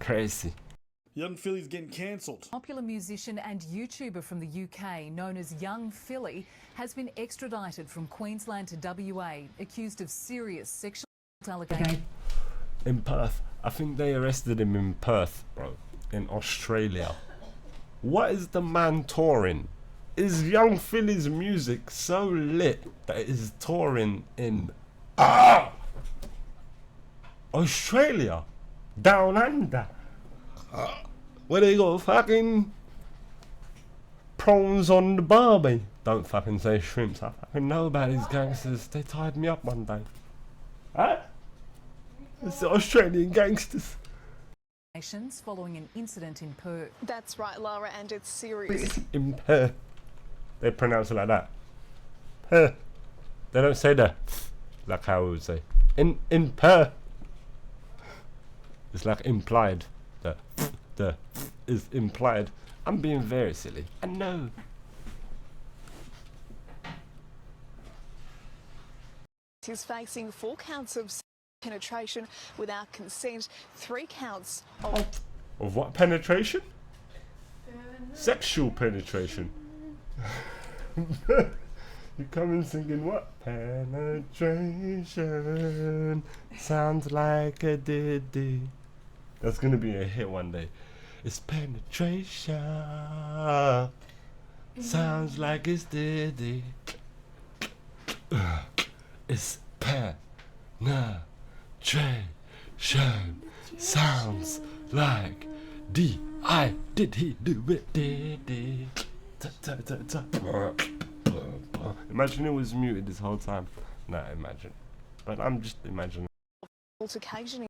crazy. Young Philly's getting cancelled. Popular musician and YouTuber from the UK known as Young Philly has been extradited from Queensland to WA, accused of serious sexual allegations. In Perth. I think they arrested him in Perth, bro. In Australia. What is the man touring? Is Young Philly's music so lit that it is touring in Australia? Down under. Where they got fucking prawns on the barbie. Don't fucking say shrimps. I fucking know about these gangsters. They tied me up one day. Huh? It's the Australian gangsters. Following an incident in Perth. That's right, Lara, and it's serious. In Perth. They pronounce it like that. Perth. They don't say the like how we would say. In Perth. It's like implied. The is implied. I'm being very silly. I know. He's facing 4 counts of penetration without consent, 3 counts Of what penetration? Sexual penetration. You come in singing what? Penetration sounds like a diddy. That's gonna be a hit one day. It's penetration sounds like it's diddy. It's penetration sounds like D.I. Did he do it? Did he? Imagine it was muted this whole time. Nah, imagine. But I'm just imagining. altercation.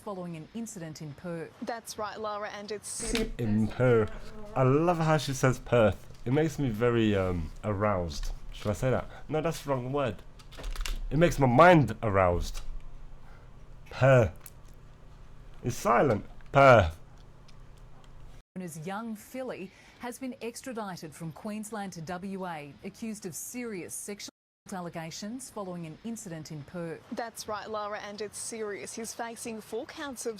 Following an incident in Perth. That's right, Lara, and it's serious. In Perth. I love how she says Perth. It makes me very aroused. Should I say that? No, that's the wrong word. It makes my mind aroused. Perth. It's silent. Perth. Known as Young Philly has been extradited from Queensland to WA, accused of serious sexual allegations following an incident in Perth. That's right, Lara, and it's serious. He's facing 4 counts of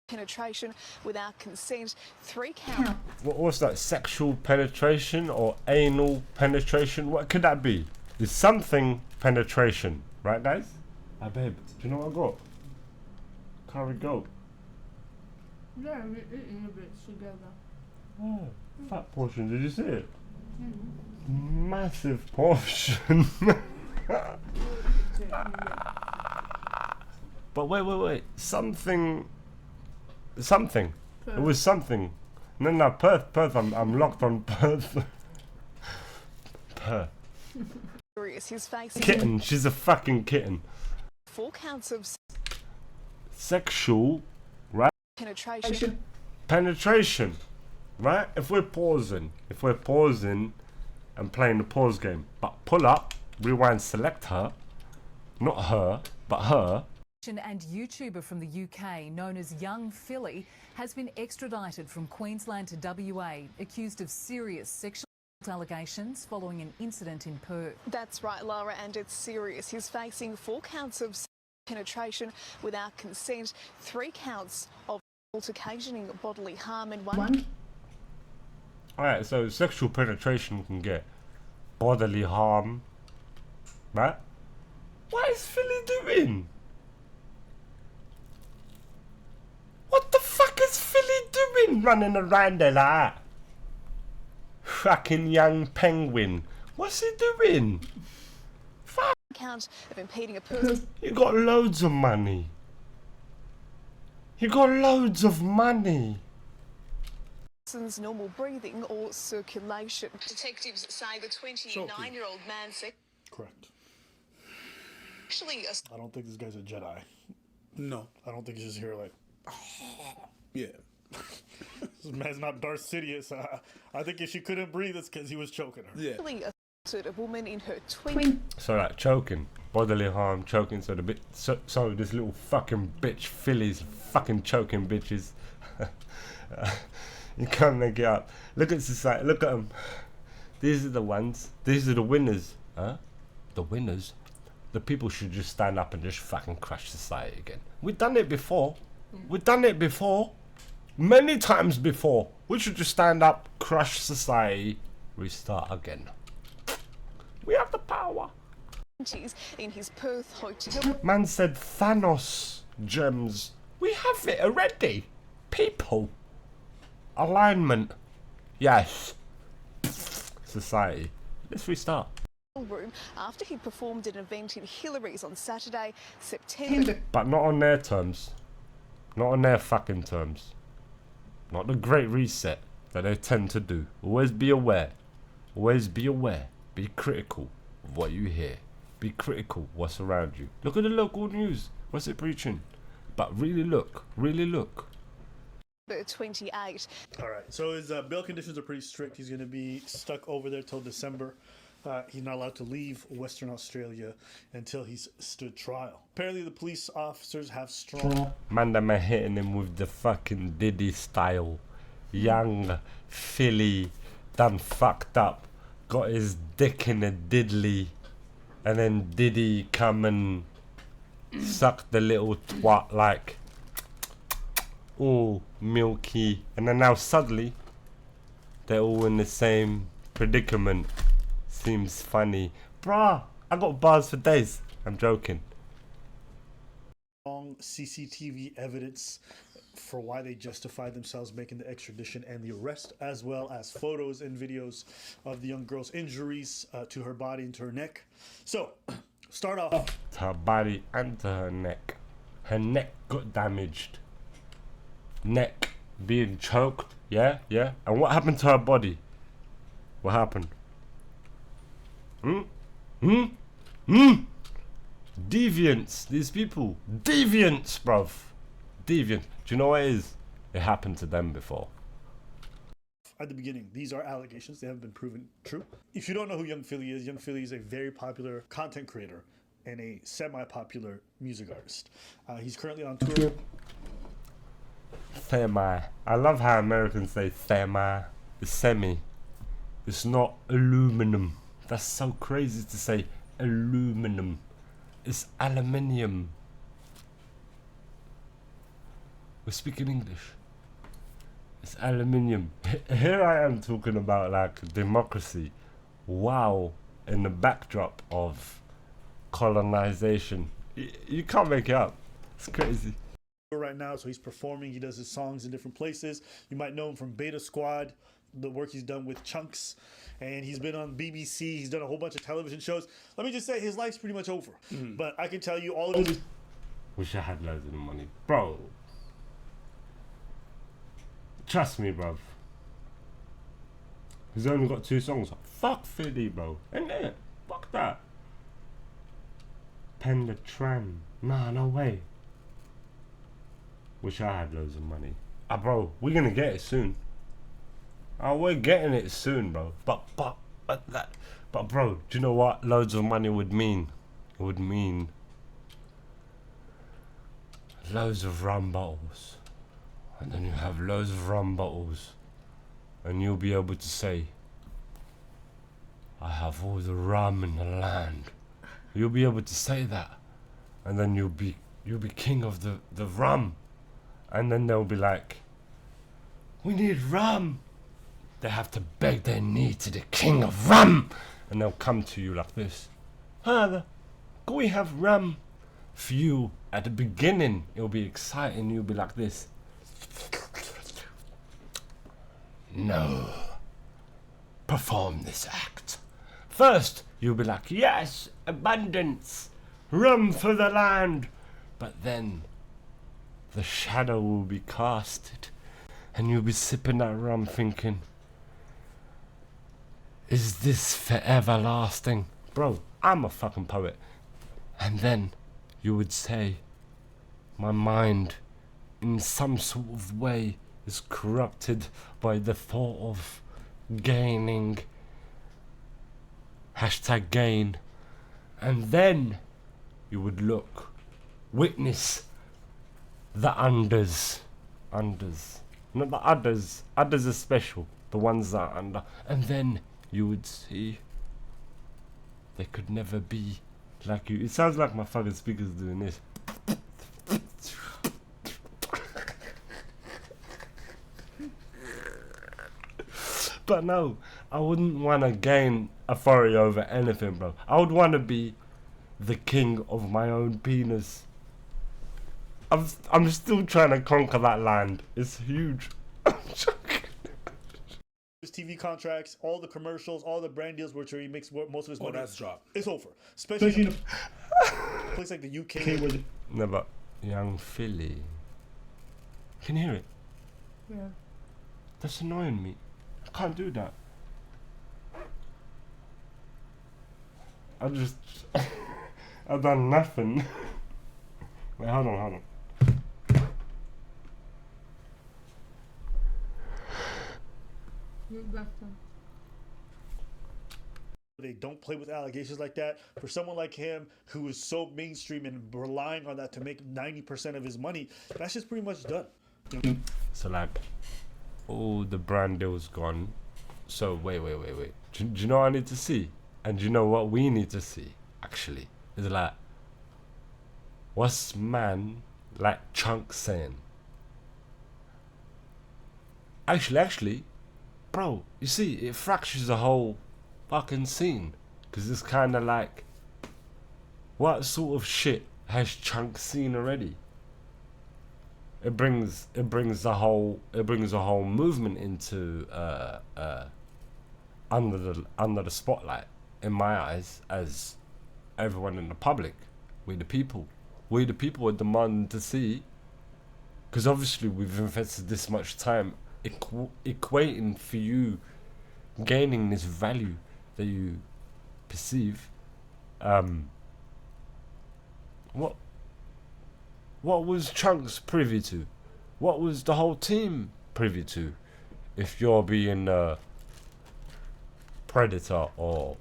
penetration without consent, 3 counts. What's that? Sexual penetration or anal penetration? What could that be? It's something penetration, right, guys? Ah, babe, do you know what I got? Curry goat. Yeah, we're eating a bit together. Oh, fat portion. Did you see it? Massive portion. But wait. Something. It was something. No, Perth. I'm locked on Perth. Perth. Serious. He's facing Kitten. She's a fucking kitten. 4 counts of Sexual, right? Penetration, right? If we're pausing and playing the pause game, but pull up, rewind, select her, not her, but her. And YouTuber from the UK known as Young Philly has been extradited from Queensland to WA, accused of serious sexual allegations following an incident in Perth. That's right, Lara, and it's serious. He's facing 4 counts of penetration without consent, 3 counts of occasioning bodily harm, and one. Alright, so sexual penetration can get bodily harm, right? What is Philly doing? What the fuck is Philly doing running around there like that? Fucking young penguin. What's he doing? Fuck. Count of impeding a person. You got loads of money. Person's normal breathing or circulation. Detectives say the 29-year-old man Correct. actually I don't think this guy's a Jedi. No. I don't think he's just here like, Yeah. this man's not Darth Sidious. I think if she couldn't breathe, it's because he was choking her. Yeah. assaulted a woman in her 20s. So like choking, bodily harm, choking. So so this little fucking bitch Philly's fucking choking bitches. You can't make it up. Look at society. Look at them. These are the ones. These are the winners. Huh? The winners. The people should just stand up and just fucking crash society again. We've done it before. many times before. We should just stand up, crush society, restart again. We have the power. In his Perth hotel. Man said Thanos gems. We have it already. People. Alignment. Yes. Society. Let's restart. Room after he performed an event in Hillary's on Saturday, September. But not on their terms. Not on their fucking terms. Not the great reset that they tend to do. Always be aware. Always be aware. Be critical of what you hear. Be critical of what's around you. Look at the local news. What's it preaching? But really look. Really look. 28. All right. So his bail conditions are pretty strict. He's going to be stuck over there till December. He's not allowed to leave Western Australia until he's stood trial. Apparently, the police officers have strong. Man, them are hitting him with the fucking Diddy style. Young Philly, done fucked up, got his dick in a diddly, and then Diddy come and suck the little twat like, oh, milky. And then now suddenly, they're all in the same predicament. Seems funny. Bruh, I got bars for days. I'm joking. CCTV evidence for why they justified themselves making the extradition and the arrest, as well as photos and videos of the young girl's injuries to her body and to her neck. So, start off. To her body and to her neck. Her neck got damaged. Neck being choked. Yeah, yeah. And what happened to her body? What happened? Deviants, these people. Deviants, bruv. Deviant. Do you know what it is? It happened to them before. At the beginning, these are allegations. They haven't been proven true. If you don't know who Young Philly is a very popular content creator and a semi-popular music artist. He's currently on tour. Semi. I love how Americans say semi. It's semi. It's not aluminum. That's so crazy to say aluminum. It's aluminium. We're speaking English. It's aluminium. Here I am talking about like democracy. Wow. In the backdrop of colonization. You can't make it up. It's crazy. Right now, so he's performing. He does his songs in different places. You might know him from Beta Squad, the work he's done with Chunks, and he's been on BBC. He's done a whole bunch of television shows. Let me just say, his life's pretty much over. But I can tell you all of his. Wish I had loads of money, bro. Trust me, bruv. He's only got 2 songs. Fuck Philly, bro. Ain't it? Fuck that. Pen the Tran. Nah, no way. Wish I had loads of money. Bro, we're gonna get it soon. We're getting it soon, bro. But bro, do you know what loads of money would mean? It would mean loads of rum bottles. And then you have loads of rum bottles. And you'll be able to say, I have all the rum in the land. You'll be able to say that. And then you'll be king of the rum. And then they'll be like, we need rum. They have to beg their knee to the king of rum. And they'll come to you like this. Father, can we have rum? For you, at the beginning, it'll be exciting. You'll be like this. No. Perform this act. First, you'll be like, yes, abundance. Rum for the land. But then the shadow will be casted and you'll be sipping that rum thinking, is this forever lasting? Bro, I'm a fucking poet. And then you would say, my mind in some sort of way is corrupted by the thought of gaining. Hashtag gain. And then you would look, witness the unders. Not the others. Others are special. The ones that are under. And then you would see they could never be like you. It sounds like my fucking speaker's doing this. But no, I wouldn't want to gain authority over anything, bro. I would want to be the king of my own penis. I'm still trying to conquer that land. It's huge. I'm joking. His TV contracts, all the commercials, all the brand deals, which he makes most of his Oh, money. that's dropped. It's over. Especially in a place like the UK where No, but young Philly. Can you hear it? Yeah. That's annoying me. I can't do that. I just... I've done nothing. Wait, hold on. That's done. they don't play with allegations like that. For someone like him who is so mainstream and relying on that to make 90% of his money, that's just pretty much done. So like, all the brand deals gone. So wait. Do you know what I need to see? And do you know what we need to see? Actually, is like, what's man like Chunk saying? Actually, bro, you see, it fractures the whole fucking scene. Because it's kind of like, what sort of shit has Chunk seen already? It brings the whole movement into under the spotlight, in my eyes, as everyone in the public. We the people are demanding to see, because obviously we've invested this much time equating for you gaining this value that you perceive. What was Chunks privy to? What was the whole team privy to? If you're being a predator or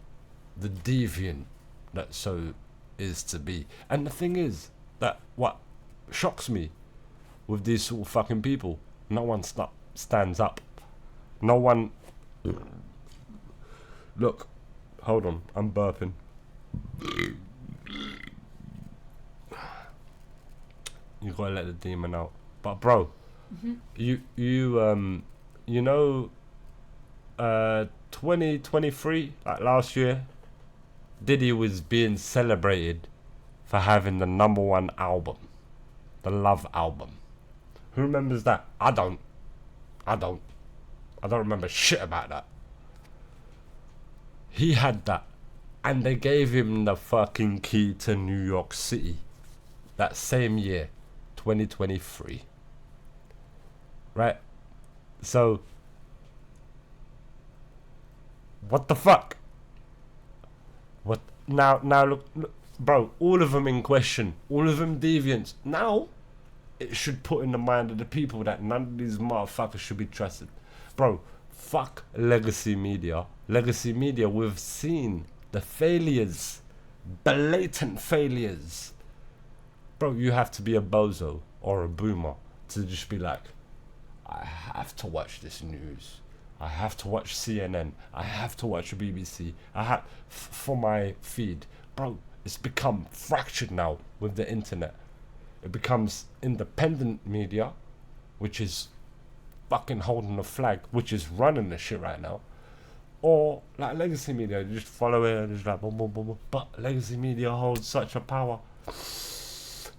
the deviant that so is to be. And the thing is that what shocks me with these sort of fucking people, no one stands up. No one... Look, hold on, I'm burping. You gotta let the demon out. But bro, you know, 2023, like last year, Diddy was being celebrated for having the #1 album, the Love album. Who remembers that? I don't remember shit about that. He had that, and they gave him the fucking key to New York City that same year, 2023. Right? So, what the fuck? What now? Look, bro. All of them in question. All of them deviants. Now, it should put in the mind of the people that none of these motherfuckers should be trusted, bro. Fuck legacy media. Legacy media. We've seen the failures, blatant failures. Bro, you have to be a bozo or a boomer to just be like, I have to watch this news. I have to watch CNN. I have to watch BBC. I have for my feed. Bro, it's become fractured now with the internet. It becomes independent media, which is fucking holding the flag, which is running the shit right now. Or like legacy media, you just follow it and just like boom, boom, boom, boom. But legacy media holds such a power.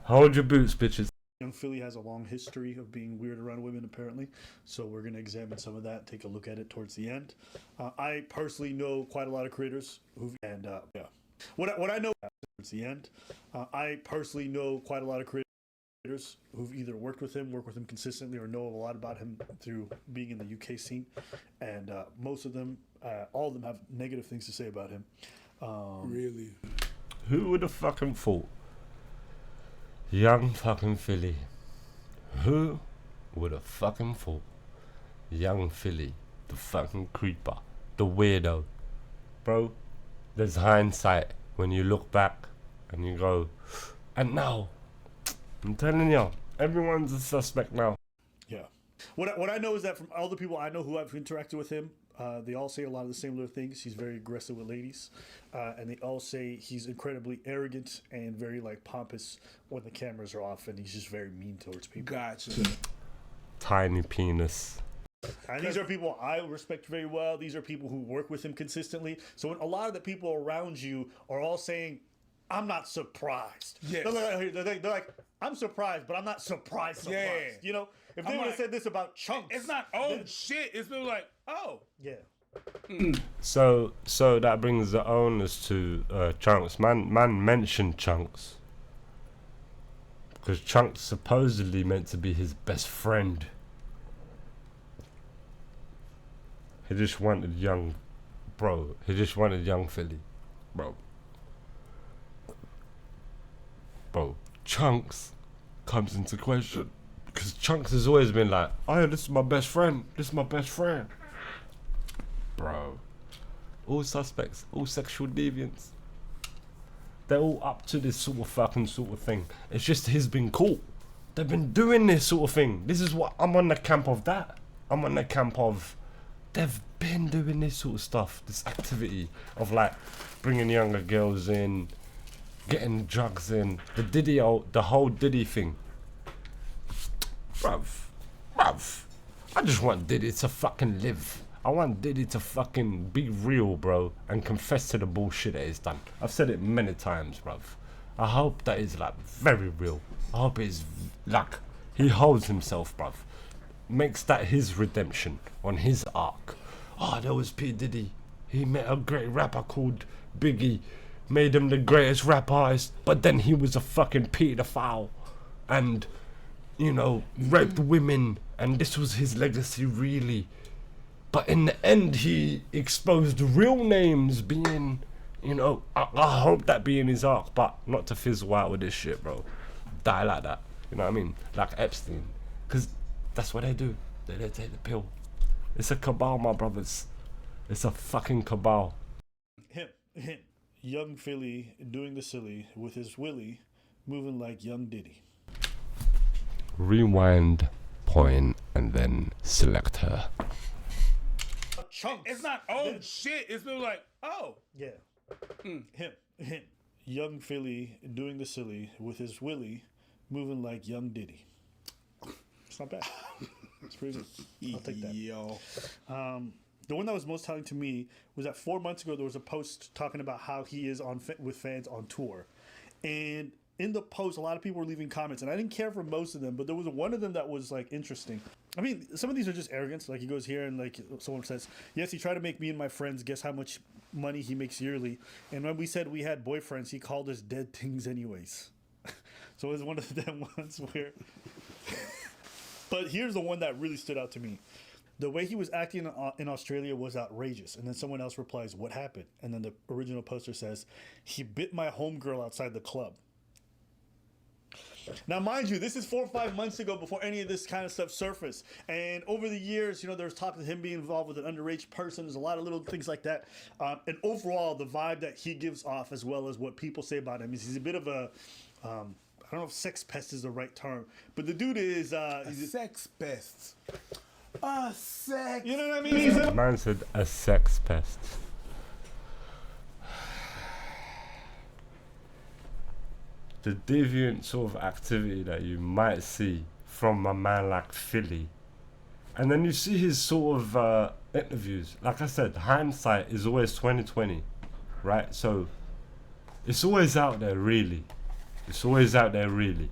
Hold your boots, bitches. Young Philly has a long history of being weird around women, apparently. So we're going to examine some of that, take a look at it towards the end. I personally know quite a lot of creators yeah. What I know towards the end, I personally know quite a lot of creators who've either worked with him consistently, or know a lot about him through being in the UK scene. And most of them, all of them have negative things to say about him. Really? Who would have fucking thought? Young fucking Philly. Who would have fucking thought? Young Philly, the fucking creeper, the weirdo. Bro, there's hindsight when you look back and you go, and now, I'm telling you, everyone's a suspect now. Yeah. What I know is that from all the people I know who have interacted with him, they all say a lot of the similar things. He's very aggressive with ladies, and they all say he's incredibly arrogant and very like pompous when the cameras are off, and he's just very mean towards people. Gotcha. Tiny penis. And these are people I respect very well. These are people who work with him consistently. So when a lot of the people around you are all saying, I'm not surprised. Yes. They're like, I'm surprised, but I'm not surprised. Yeah. You know, if they I'm would have like, said this about Chunks. It's not, oh shit. It's been like, oh. Yeah. So that brings the owners to Chunks. Man mentioned Chunks because Chunks supposedly meant to be his best friend. He just wanted young Philly, bro. Chunks comes into question because Chunks has always been like, oh, this is my best friend. Bro. All suspects, all sexual deviants. They're all up to this sort of thing. It's just he's been caught. They've been doing this sort of thing. This is what I'm on the camp of that. I'm on the camp of they've been doing this sort of stuff. This activity of like bringing younger girls in, getting drugs in. The whole Diddy thing. Bruv. I just want Diddy to fucking live. I want Diddy to fucking be real, bro, and confess to the bullshit that he's done. I've said it many times, bruv. I hope that is like very real. I hope it's like he holds himself, bruv. Makes that his redemption on his arc. Oh, there was P. Diddy. He met a great rapper called Biggie, made him the greatest rap artist, but then he was a fucking pedophile and, you know, raped women, and this was his legacy, really. But in the end, he exposed real names being, you know, I hope that being his arc, but not to fizzle out with this shit, bro. Die like that, you know what I mean? Like Epstein. Because that's what they do. They take the pill. It's a cabal, my brothers. It's a fucking cabal. Him. Young Philly doing the silly with his Willie moving like young Diddy. Rewind, point, and then select her. Chunks. It's not, oh shit. It's been like, oh. Yeah. Him. Young Philly doing the silly with his Willie moving like young Diddy. It's not bad. It's pretty good. I'll take that. Yo. The one that was most telling to me was that 4 months ago there was a post talking about how he is on with fans on tour, and in the post a lot of people were leaving comments, and I didn't care for most of them, but there was one of them that was like interesting. I mean, some of these are just arrogance. Like he goes here and like someone says, yes, he tried to make me and my friends guess how much money he makes yearly, and when we said we had boyfriends, he called us dead things anyways. So it was one of them ones where. But here's the one that really stood out to me. The way he was acting in Australia was outrageous. And then someone else replies, what happened? And then the original poster says, he bit my homegirl outside the club. Now, mind you, this is 4 or 5 months ago before any of this kind of stuff surfaced. And over the years, you know, there was talk of him being involved with an underage person. There's a lot of little things like that. And overall, the vibe that he gives off, as well as what people say about him, is he's a bit of a... I don't know if sex pest is the right term, but the dude is... he's a sex pest. A sex. You know what I mean? Man said a sex pest. The deviant sort of activity that you might see from a man like Philly. And then you see his sort of interviews. Like I said, hindsight is always 2020, right? So it's always out there, really. It's always out there, really.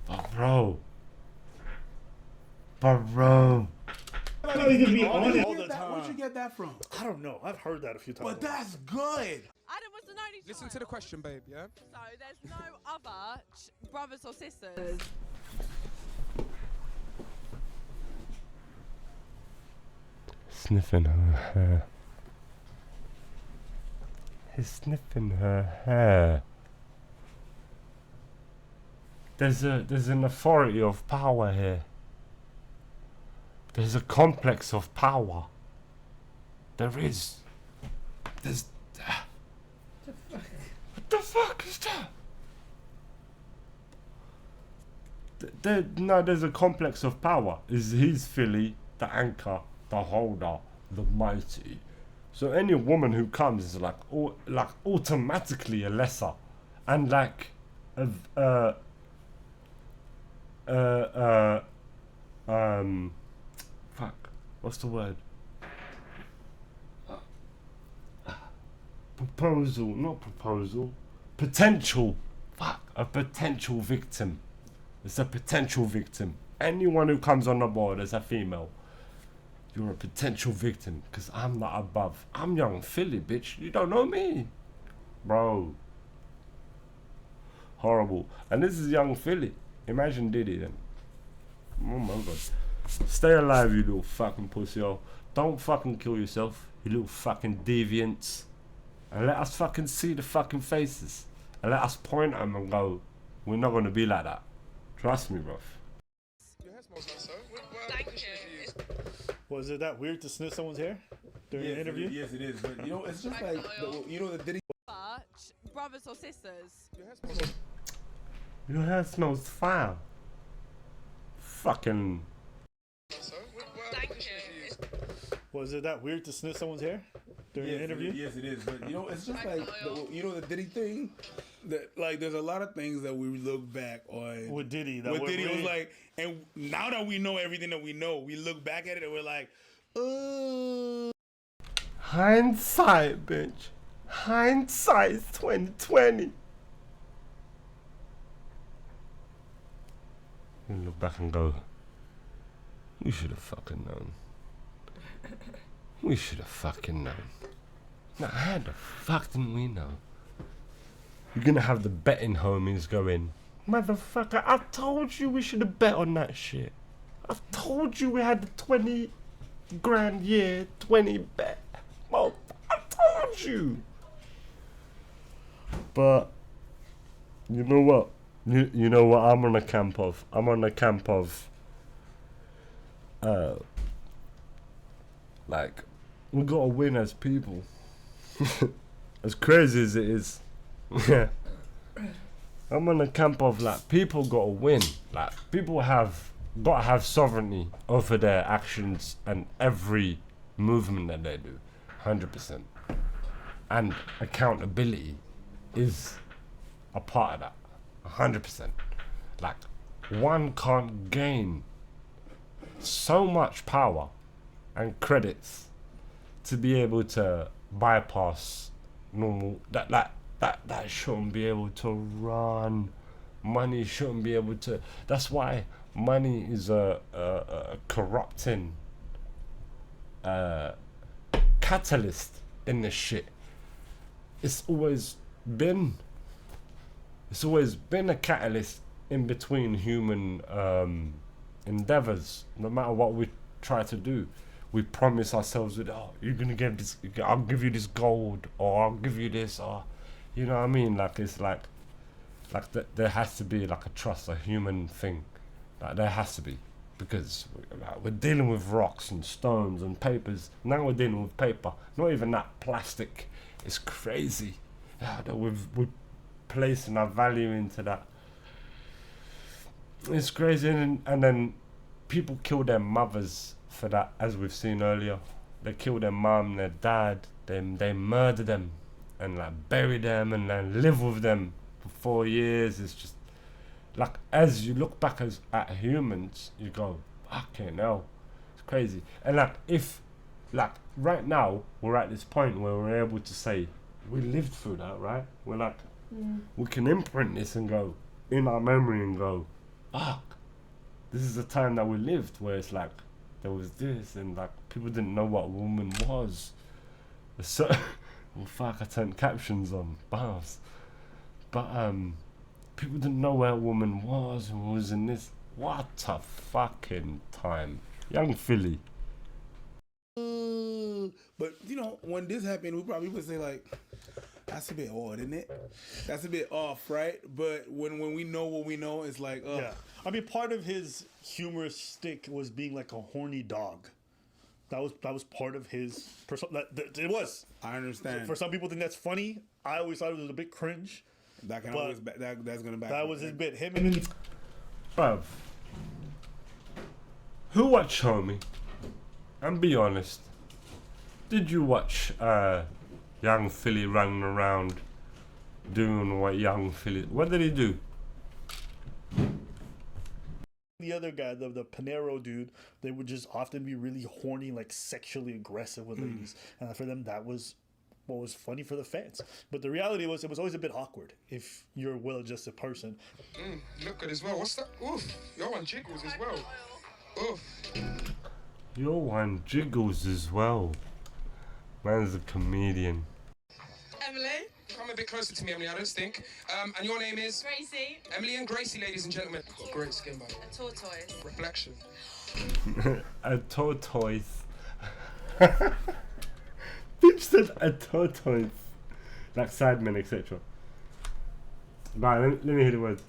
But bro. All the time. Where'd you get that from? I don't know. I've heard that a few times. But that's good. Adam was the only Listen child. to the question, babe, yeah? So there's no other brothers or sisters. Sniffing her hair. He's sniffing her hair. There's an authority of power here. There's a complex of power. There is. There's. What the fuck is that? There's a complex of power. He's Philly, the anchor, the holder, the mighty. So any woman who comes is like automatically a lesser, and like fuck, what's the word? Proposal, not proposal. Potential. Fuck, a potential victim. It's a potential victim. Anyone who comes on the board as a female, you're a potential victim. Because I'm not above. I'm young Philly, bitch. You don't know me. Bro. Horrible. And this is young Philly. Imagine Diddy then. Oh my god. Stay alive, you little fucking pussy. Don't fucking kill yourself, you little fucking deviants. And let us fucking see the fucking faces. And let us point at them and go, we're not going to be like that. Trust me, bruv. Thank you. Was it that weird to sniff someone's hair during an interview? Yes, it is. But you know, it's just like the Diddy. Brothers or sisters? Your hair smells foul. Fucking. Thank you. Was it that weird to sniff someone's hair during an interview? Yes, it is. But you know, it's just like the Diddy thing. That like, there's a lot of things that we look back on With Diddy, that With were Diddy really- was like, and now that we know everything that we know, we look back at it and we're like, Hindsight, bitch. Hindsight's 2020. You look back and go, we should have fucking known. We should have fucking known. Now, how the fuck didn't we know? You're gonna have the betting homies going, motherfucker, I told you we should have bet on that shit. I told you we had the 20 grand year, 20 bet. Well, I told you. But, you know what? You know what I'm on the camp of? I'm on the camp of, like, we gotta win as people. As crazy as it is. Yeah. I'm on the camp of, like, people gotta win. Like, people gotta have sovereignty over their actions and every movement that they do. 100%. And accountability is a part of that. 100%. Like, one can't gain so much power and credits to be able to bypass normal that shouldn't be able to run. Money shouldn't be able to. That's why money is a corrupting catalyst in this shit. It's always been a catalyst in between human endeavors. No matter what we try to do, we promise ourselves with, oh, you're gonna get this, I'll give you this gold, or I'll give you this, or, you know what I mean? Like, it's like there has to be like a trust, a human thing. Like, there has to be, because we're dealing with rocks and stones and papers. Now we're dealing with paper, not even that, plastic. It's crazy that we're placing our value into that. It's crazy, and then people kill their mothers for that, as we've seen earlier. They kill their mom, their dad, they murder them and like bury them and then live with them for 4 years. It's just like, as you look back at humans, you go, fucking hell, it's crazy. And like, if like right now we're at this point where we're able to say we lived through that, right? We're like, we can imprint this and go in our memory and go, fuck, this is the time that we lived, where it's like there was this, and like people didn't know what a woman was. So, well, fuck, I turned captions on, bars. But people didn't know where a woman was and was in this. What a fucking time, young Philly. but you know, when this happened, we probably would say like, that's a bit odd, isn't it? That's a bit off, right? But when we know what we know, it's like, oh. Yeah. I mean, part of his humorous stick was being like a horny dog. That was part of his it was. I understand. For some people think that's funny. I always thought it was a bit cringe. That can but always that's gonna back. That was his bit. Him and his Bruv, who watched Homie? And be honest, did you watch young Philly running around doing what young Philly? What did he do? The other guy, the Panero dude, they would just often be really horny, like sexually aggressive with ladies, and for them that was what was funny for the fans. But the reality was, it was always a bit awkward if you're a well-adjusted person. Look good as well. What's that? Oof, your one jiggles as well. Oof. Your one jiggles as well. Man's a comedian. Emily, come a bit closer to me, Emily. I don't stink. And your name is Gracie. Emily and Gracie, ladies and gentlemen. Got great skin, by the way. A tortoise. Reflection. A tortoise. Bitch said a tortoise. Like Sidemen, etc. Right, let me hear the words.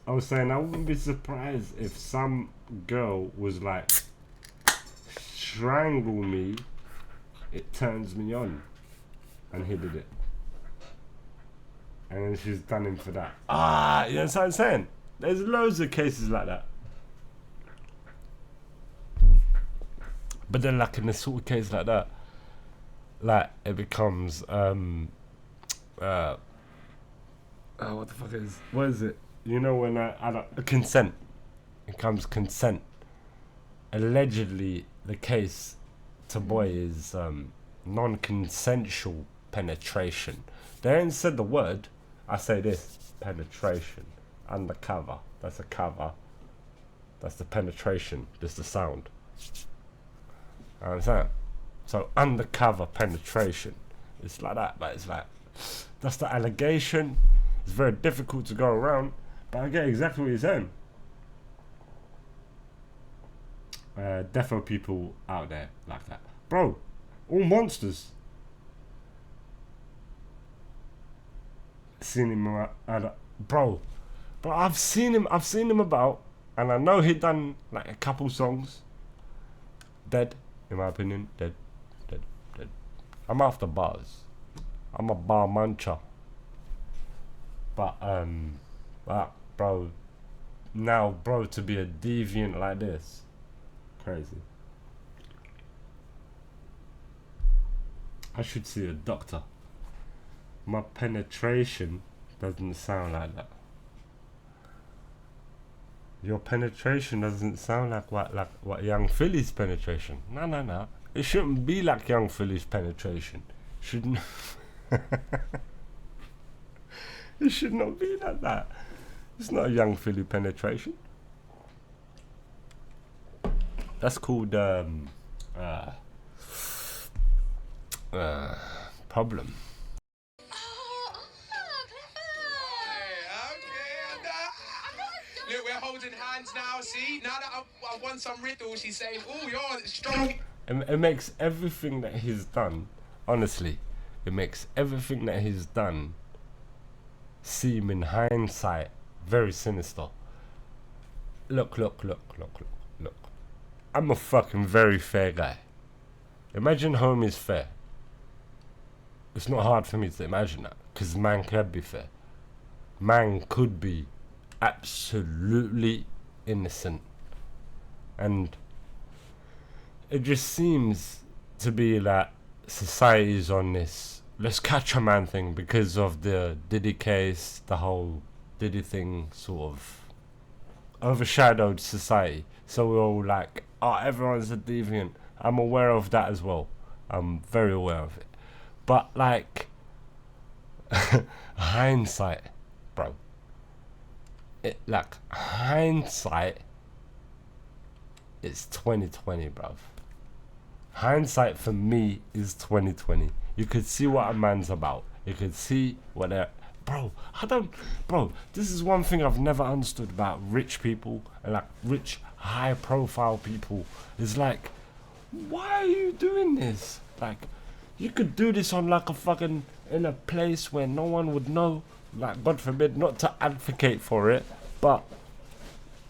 I was saying I wouldn't be surprised if some girl was like, strangle me, it turns me on. And he did it. And then she's done him for that. Ah, you know what I'm saying? There's loads of cases like that. But then like in a sort of case like that, like it becomes what the fuck what is it? You know when I don't, consent. It comes consent. Allegedly the case to boy is non-consensual penetration. They ain't said the word. I say this: penetration. Undercover. That's a cover. That's the penetration. Just the sound. Understand? So undercover penetration. It's like that, but it's like that's the allegation. It's very difficult to go around, but I get exactly what you're saying. Defo people out there like that, bro. All monsters. Seen him bro. But I've seen him about, and I know he done like a couple songs. Dead, in my opinion, dead. I'm after bars. I'm a bar muncher. But bro, now bro, to be a deviant like this, crazy. I should see a doctor. My penetration doesn't sound like that. Your penetration doesn't sound like what Young Philly's penetration. No. It shouldn't be like Young Philly's penetration. Shouldn't. It should not be like that. It's not a Young Philly penetration. That's called problem. Look, we're holding hands now, see? Now that I've won some riddles, she's saying, oh, you're strong. It makes everything that he's done, honestly, it makes everything that he's done seem in hindsight very sinister. Look. I'm a fucking very fair guy. Imagine home is fair. It's not hard for me to imagine that, because man can be fair. Man could be absolutely innocent, and it just seems to be like society's on this let's catch a man thing because of the Diddy case. The whole Diddy thing sort of overshadowed society, so we're all like, oh, everyone's a deviant. I'm aware of that as well. I'm very aware of it, but like hindsight, bro, it like hindsight, it's 2020, bruv. Hindsight for me is 2020. You could see what a man's about. You could see what they're... Bro, this is one thing I've never understood about rich people and like rich, high profile people. Is like, why are you doing this? Like, you could do this on like a fucking... in a place where no one would know. Like, God forbid, not to advocate for it, but...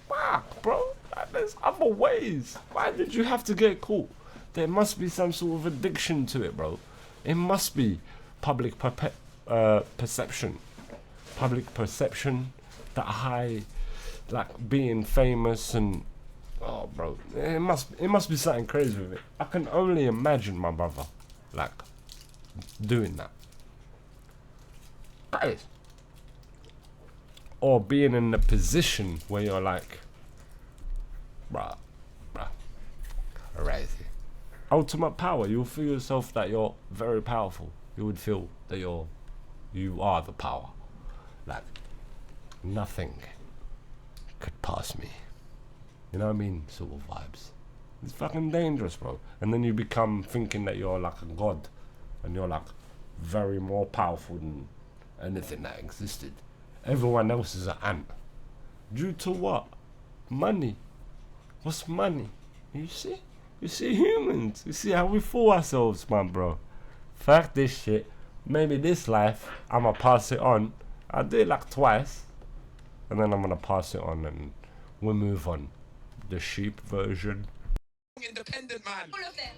fuck, bro. Like, there's other ways. Why did you have to get caught? There must be some sort of addiction to it, bro. It must be public perception. Public perception, that high, like being famous and... oh, bro. It must be something crazy with it. I can only imagine my brother, like, doing that. Guys, or being in a position where you're like, bruh, crazy. Ultimate power. You'll feel yourself that you're very powerful. You would feel that you are the power. Like nothing could pass me. You know what I mean? Sort of vibes. It's fucking dangerous, bro. And then you become thinking that you're like a god, and you're like very more powerful than anything that existed. Everyone else is an ant. Due to what? Money. What's money? You see? You see humans. You see how we fool ourselves, man, bro. Fuck this shit. Maybe this life, I'ma pass it on. I did it like twice. And then I'm gonna pass it on and we'll move on. The sheep version. Independent man. All of them.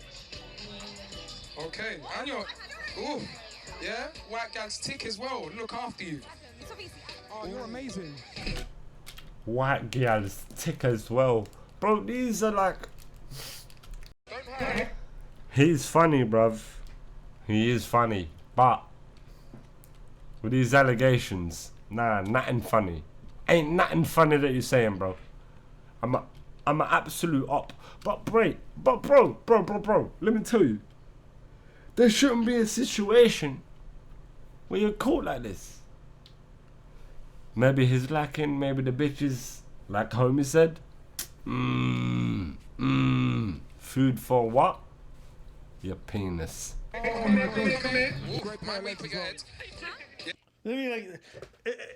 Okay, and you're. Ooh, yeah? White gals tick as well. Look after you. Oh, you're amazing. White girls tick as well. Bro, these are like... He's funny, bruv. He is funny. But with these allegations, nah, nothing funny. Ain't nothing funny that you're saying, bro. I'm an absolute op. But bro, let me tell you. There shouldn't be a situation where you're caught like this. Maybe he's lacking, maybe the bitches, like homie said. Food for what? Your penis. I mean, like,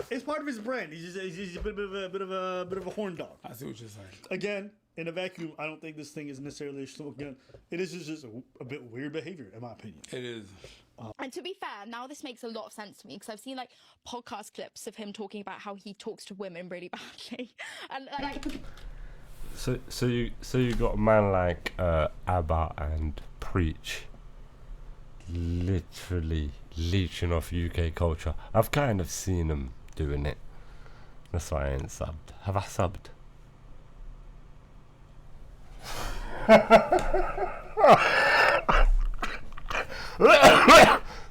it's part of his brand. He's a bit of a horn dog. I see what you're saying. Again, in a vacuum, I don't think this thing is necessarily a smoke gun. It is just a bit weird behavior, in my opinion. It is. And to be fair, now this makes a lot of sense to me because I've seen like podcast clips of him talking about how he talks to women really badly, and like. So you got a man like ABBA and Preach, literally leeching off UK culture. I've kind of seen them doing it. That's why I ain't subbed. Have I subbed?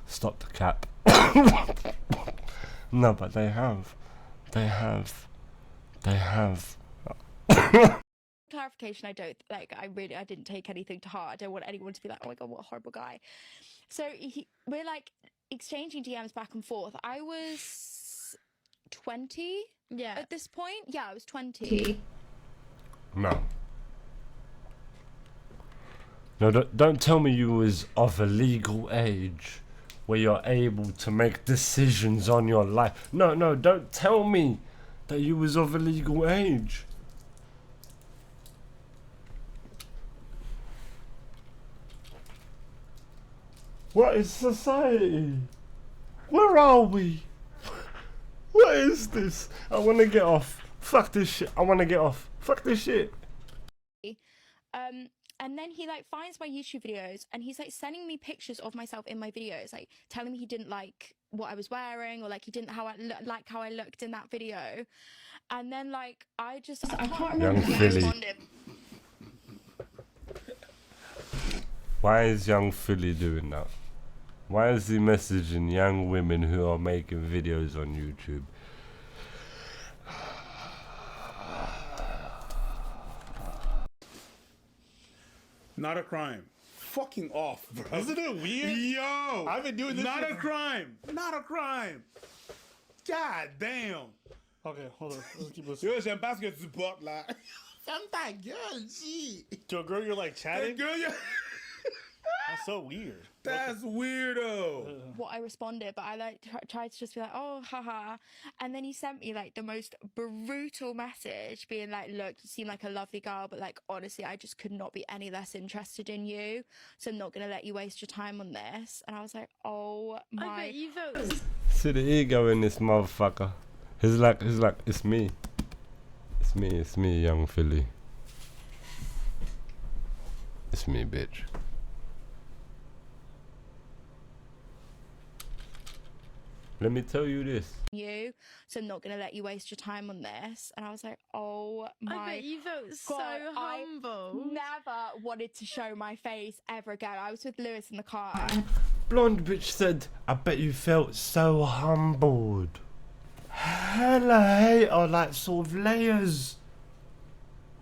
Stop the cap. No, but they have. Clarification, I didn't take anything to heart. I don't want anyone to be like, oh my god, what a horrible guy. So we're like exchanging DMs back and forth. I was 20 at this point. Yeah, I was 20. No, don't tell me you was of a legal age where you're able to make decisions on your life. No, don't tell me that you was of a legal age. What is society? Where are we? What is this? I want to get off. Fuck this shit. I want to get off. Fuck this shit. And then he like finds my YouTube videos and he's like sending me pictures of myself in my videos, like telling me he didn't like what I was wearing or like he didn't like how I looked in that video. And then like I can't remember. Young Philly. Why is Young Philly doing that? Why is he messaging young women who are making videos on YouTube? Not a crime. Fucking off, bro. Isn't it weird? Yo! I've been doing this. Not a crime. Not a crime. God damn. Okay, hold on. Let's keep listening. Yo, j'aime pas ce que tu portes là. Ferme ta gueule, G. To a girl you're like chatting? Girl, That's so weird. That's weirdo. What I responded, but I like tried to just be like, oh, haha. And then he sent me like the most brutal message being like, look, you seem like a lovely girl, but like, honestly, I just could not be any less interested in you. So I'm not going to let you waste your time on this. And I was like, oh my. I bet you vote. See the ego in this motherfucker. He's like, it's me. It's me, Young Philly. It's me, bitch. Let me tell you this. You, so I'm not going to let you waste your time on this. And I was like, oh my I bet you vote so God, humble. I never wanted to show my face ever again. I was with Lewis in the car. Blonde bitch said, I bet you felt so humbled. hella hate are like sort of layers.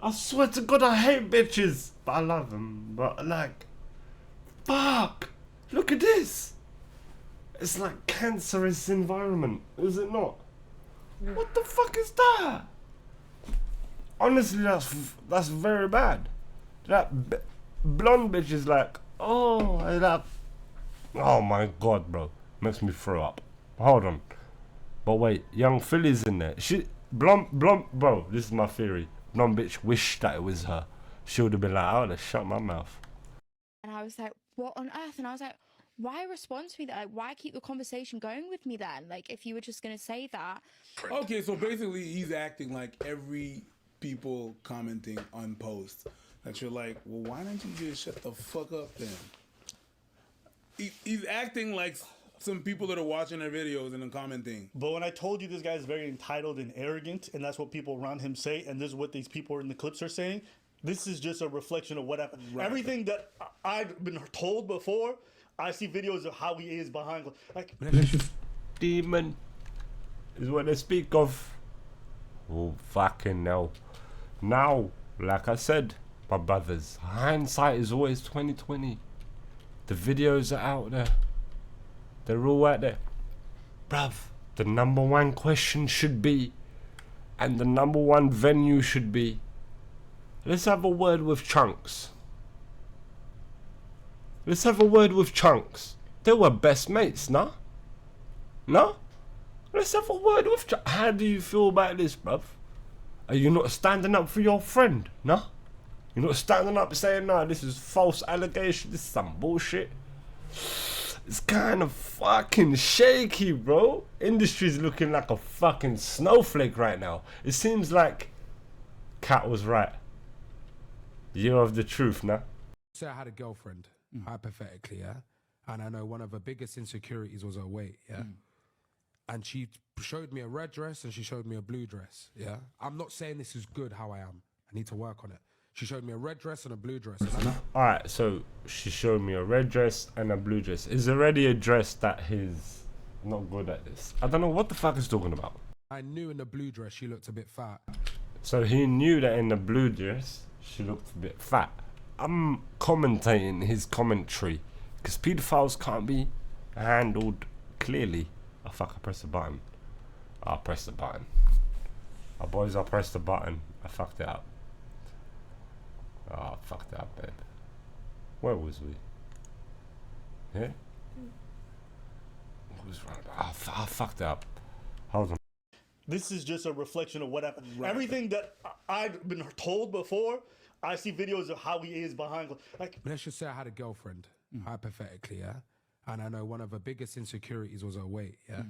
I swear to God, I hate bitches, but I love them. But like, fuck, look at this. It's like cancerous environment, is it not? What the fuck is that? Honestly, that's very bad. That blonde bitch is like, oh, that. Oh my God, bro, makes me throw up. Hold on, but wait, young Philly's in there. She blonde, bro. This is my theory. Blonde bitch wished that it was her. She would have been like, I would have shut my mouth. And I was like, what on earth? And I was like, why respond to me that? Like, why keep the conversation going with me then? Like, if you were just going to say that. Okay, so basically he's acting like every people commenting on posts that you're like, well, why don't you just shut the fuck up then? He's acting like some people that are watching their videos and then commenting. But when I told you this guy is very entitled and arrogant, and that's what people around him say, and this is what these people in the clips are saying, this is just a reflection of what happened. Right. Everything that I've been told before, I see videos of how he is behind. Like, demon is what they speak of. Oh, fucking hell. Now, like I said, my brothers, hindsight is always 20/20. The videos are out there. They're all out there. Bruv, the number one question should be, and the number one venue should be, let's have a word with Chunks. Let's have a word with Chunks. They were best mates, nah? No? Let's have a word with Chunks. How do you feel about this, bruv? Are you not standing up for your friend, nah? You're not standing up saying, no, this is false allegation, this is some bullshit. It's kind of fucking shaky, bro. Industry's looking like a fucking snowflake right now. It seems like Kat was right. Year of the truth, nah? Say I had a girlfriend, hypothetically, yeah? And I know one of her biggest insecurities was her weight, yeah? And she showed me a red dress and she showed me a blue dress, yeah? I'm not saying this is good how I am. I need to work on it. She showed me a red dress and a blue dress. Alright, so she showed me a red dress and a blue dress. Is already a dress that he's not good at this. I don't know what the fuck he's talking about. I knew in the blue dress she looked a bit fat. So he knew that in the blue dress she looked a bit fat. I'm commentating his commentary because pedophiles can't be handled clearly. Oh fuck, I pressed the button. I pressed the button. Oh boys, I pressed the button. I fucked it up. Oh, fuck that, babe. Where was we? Here? What was right about? I fucked it up. Hold on. this is just a reflection of what happened. Right. Everything that I've been told before, I see videos of how he is behind. Like, let's just say I had a girlfriend, hypothetically, yeah? And I know one of her biggest insecurities was her weight, yeah?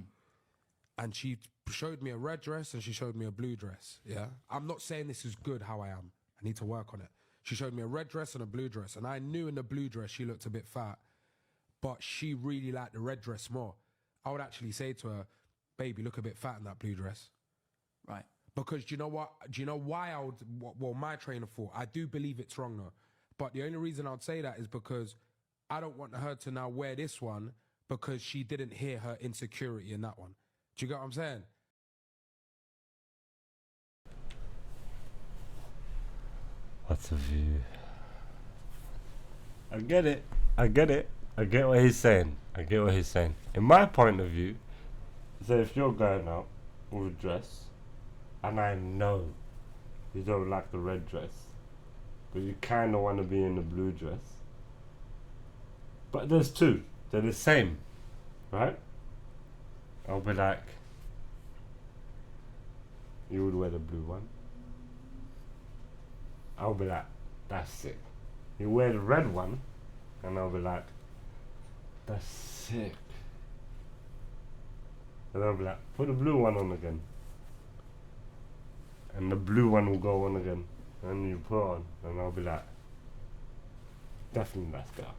And she showed me a red dress and she showed me a blue dress, yeah? I'm not saying this is good how I am. I need to work on it. She showed me a red dress and a blue dress, and I knew in the blue dress she looked a bit fat, but she really liked the red dress more. I would actually say to her, baby, look a bit fat in that blue dress. Right. Because do you know what? Do you know why I would, well, my train of thought, I do believe it's wrong though, but the only reason I'd say that is because I don't want her to now wear this one because she didn't hear her insecurity in that one. Do you get what I'm saying? What's a view? I get it. I get it. I get what he's saying. I get what he's saying. In my point of view, say if you're going out with a dress, and I know you don't like the red dress, but you kind of want to be in the blue dress, but there's two. They're the same, right? I'll be like, you would wear the blue one. I'll be like, that's sick. You wear the red one, and I'll be like, that's sick. And I'll be like, put the blue one on again. And the blue one will go on again. And you put on, and I'll be like, definitely that's girl.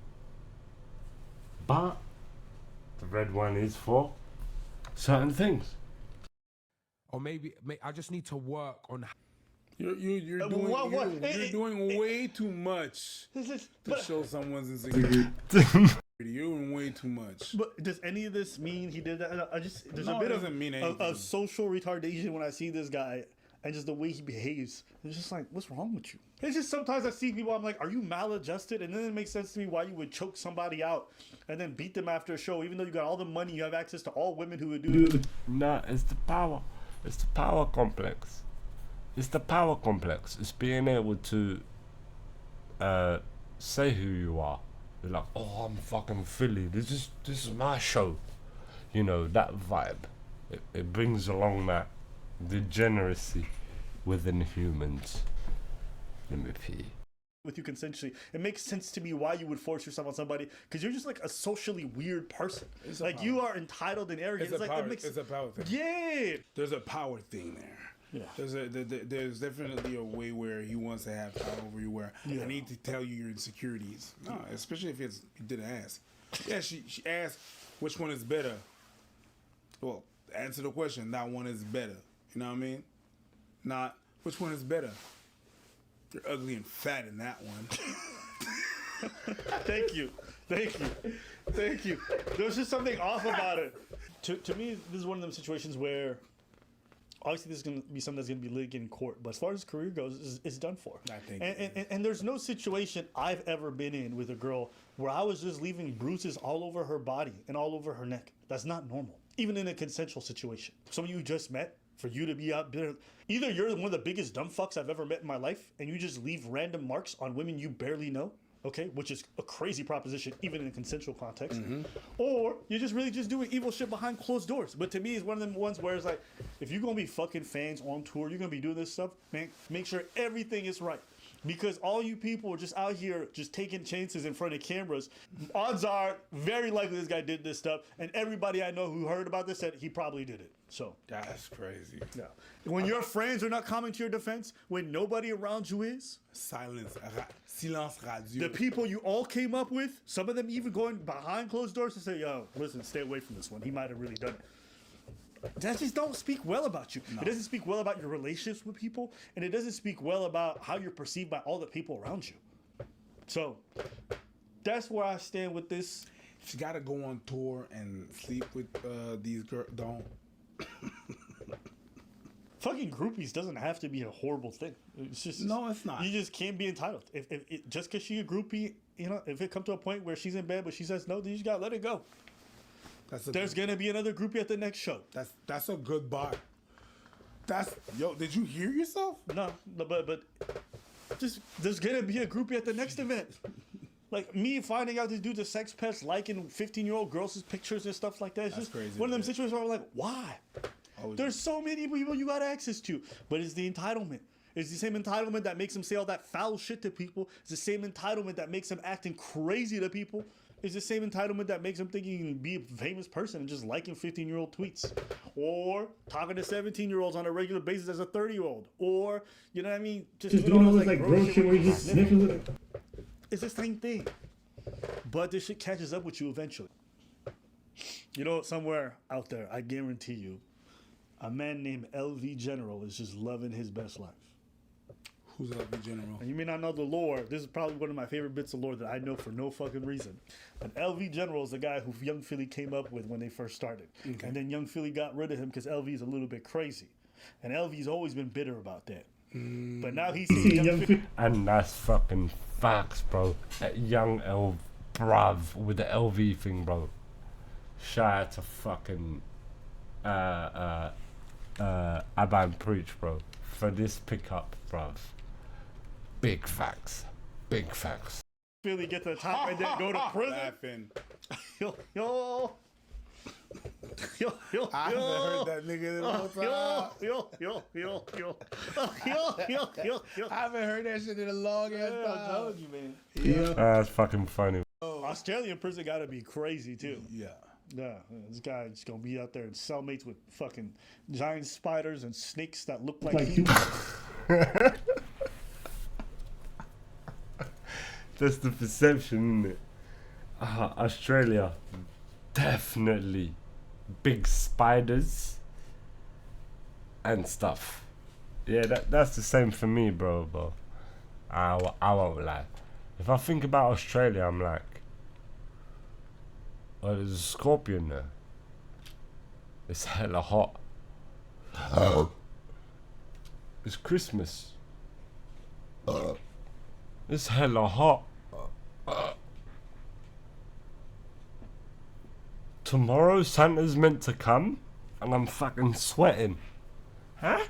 But the red one is for certain things. Or maybe I just need to work on. You're doing way too much to show someone's insecurity. You're doing way too much. But does any of this mean he did that? There's No, a bit it of doesn't mean of anything. social retardation when I see this guy and just the way he behaves. It's just like, what's wrong with you? It's just sometimes I see people, I'm like, are you maladjusted? And then it makes sense to me why you would choke somebody out and then beat them after a show, even though you got all the money, you have access to all women who would do it. Nah, it's the power. It's the power complex. It's the power complex. It's being able to say who you are. You're like, oh, I'm fucking Philly. This is my show. You know, that vibe. It brings along that degeneracy within humans. Let me pee. With you consensually, it makes sense to me why you would force yourself on somebody, because you're just like a socially weird person. Like you are entitled and arrogant. It's, It's a like power, it makes it's a power thing. yeah. There's a power thing there. Yeah. There's definitely a way where he wants to have power over you. Where I need to tell you your insecurities. No, especially if you didn't ask. Yeah, she asked which one is better. Well, answer the question. That one is better. You know what I mean? Not which one is better. You're ugly and fat in that one. Thank you. There's just something off about it. To me, this is one of them situations where obviously this is going to be something that's going to be litigated in court. But as far as his career goes, it's done for. I think. And there's no situation I've ever been in with a girl where I was just leaving bruises all over her body and all over her neck. That's not normal, even in a consensual situation. Someone you just met, for you to be out there, either you're one of the biggest dumb fucks I've ever met in my life, and you just leave random marks on women you barely know, okay, which is a crazy proposition, even in a consensual context, or you're just really just doing evil shit behind closed doors. But to me, it's one of them ones where it's like, if you're gonna be fucking fans on tour, you're gonna be doing this stuff, man, make sure everything is right. Because all you people are just out here just taking chances in front of cameras. Odds are very likely this guy did this stuff, and everybody I know who heard about this said he probably did it. So That's crazy. yeah. When your friends are not coming to your defense, when nobody around you is, Silence radio. the people you all came up with, some of them even going behind closed doors to say, yo, listen, stay away from this one. He might have really done it. That just don't speak well about you. It doesn't speak well about your relationships with people, and it doesn't speak well about how you're perceived by all the people around you. So that's where I stand with this. If you gotta go on tour and sleep with these girls, don't. Fucking groupies doesn't have to be a horrible thing. It's just No, it's not. You just can't be entitled. If just because she's a groupie, you know, if it comes to a point where she's in bed but she says no, then you just gotta let it go. There's gonna be another groupie at the next show. That's a good bar. Yo, did you hear yourself? No, but just there's gonna be a groupie at the next event. Like me finding out this dude's a sex pest, liking 15-year-old girls' pictures and stuff like that. It's That's just crazy, one of them man. situations where I'm like, why? Oh, There's so many people you got access to, but it's the entitlement. It's the same entitlement that makes them say all that foul shit to people. It's the same entitlement that makes them acting crazy to people. It's the same entitlement that makes them think you can be a famous person and just liking 15-year-old tweets. Or talking to 17-year-olds on a regular basis as a 30-year-old. Or, you know what I mean? Just doing all this like gross shit where you just sniffing with it. It's the same thing. But this shit catches up with you eventually. You know, somewhere out there, I guarantee you, a man named LV General is just loving his best life. Who's LV General? And you may not know the lore. This is probably one of my favorite bits of lore that I know for no fucking reason. But LV General is the guy who Young Philly came up with when they first started. Okay. And then Young Philly got rid of him because LV is a little bit crazy. And LV's always been bitter about that. But now he's seen Young Philly. And that's fucking facts, bro. That young L, bruv, with the LV thing, bro. Shout out to fucking Aban Preach, bro, for this pickup, bruv. Big facts. Big facts. Philly get to the top and then go to prison. Laughing. Yo. I haven't heard that nigga in a long time. Yo. I haven't heard that shit in a long ass I'm time. telling you, man. Yeah. That's fucking funny. Australian prison gotta be crazy too. Yeah. Yeah, this guy's gonna be out there in cellmates with fucking giant spiders and snakes that look like you. That's the perception, isn't it? Australia, definitely big spiders and stuff. Yeah, that's the same for me, bro. But I won't lie. If I think about Australia, I'm like, Oh, there's a scorpion there. It's hella hot. It's Christmas. It's hella hot. Tomorrow Santa's meant to come and I'm fucking sweating. Huh?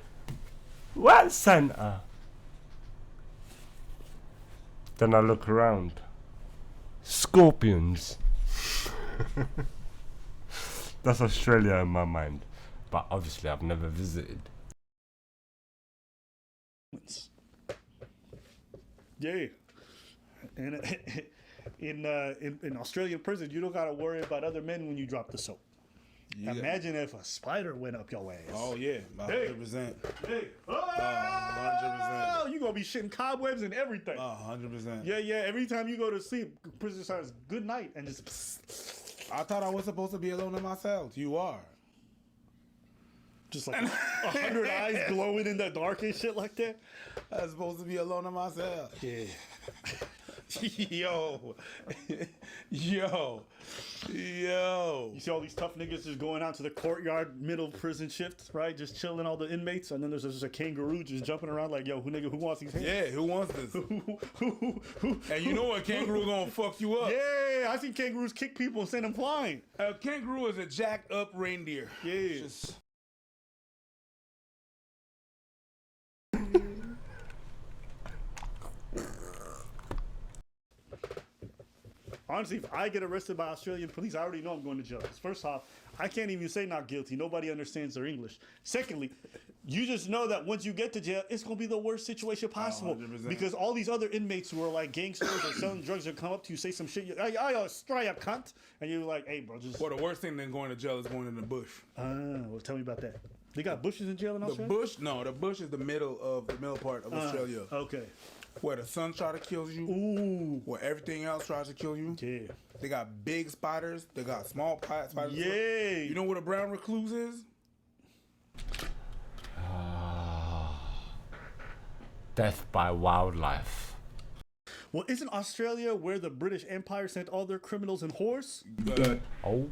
What Santa? Then I look around. Scorpions. That's Australia in my mind. But obviously I've never visited. Yeah. And in Australian prison, you don't gotta worry about other men when you drop the soap. Yeah. Imagine if a spider went up your ass. Oh yeah, 100%. Hey. Oh, 100%. you gonna be shitting cobwebs and everything. 100%. Yeah. Every time you go to sleep, prison starts good night and just. I thought I was supposed to be alone in my cell. You are. Just like 100 eyes glowing in the dark and shit like that. I was supposed to be alone in my cell. Yeah. Yo. You see all these tough niggas just going out to the courtyard, middle prison shift, right? Just chilling all the inmates, and then there's just a kangaroo just jumping around like, yo, who wants these hands? Yeah, who wants this? And you know what? Kangaroo gonna fuck you up. Yeah, I see kangaroos kick people and send them flying. A kangaroo is a jacked up reindeer. Yeah. Honestly, if I get arrested by Australian police, I already know I'm going to jail. First off, I can't even say not guilty. Nobody understands their English. Secondly, you just know that once you get to jail, it's going to be the worst situation possible. 100%. Because all these other inmates who are like gangsters or selling drugs will come up to you, say some shit. I stray up, cunt. And you're like, hey, bro, just. Well, the worst thing than going to jail is going in the bush. Well, tell me about that. They got bushes in jail in The Australia? bush? No, the bush is the middle part of Australia. Okay. Where the sun try to kill you. Ooh. Where everything else tries to kill you. Yeah. They got big spiders. They got small spiders. Yeah. You know what a brown recluse is? Death by wildlife. Well, isn't Australia where the British Empire sent all their criminals and whores? Oh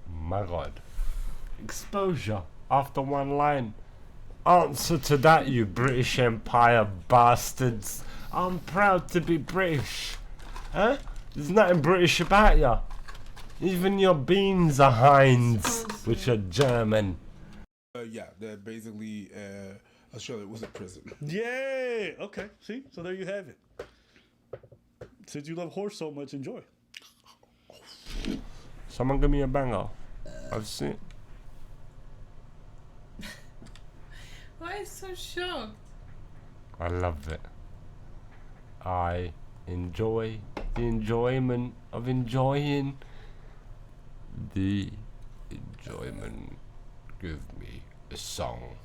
my god. Exposure after one line. Answer to that, you British Empire bastards. I'm proud to be British. Huh? There's nothing British about ya. Even your beans are Heinz, which are German. Yeah, they're basically Australia was a prison. Yeah. Okay. See? So there you have it. Since you love horse so much, enjoy. Someone give me a banger. I've seen. Why are you so shocked? I love it. I enjoy the enjoyment of enjoying the enjoyment. Give me a song.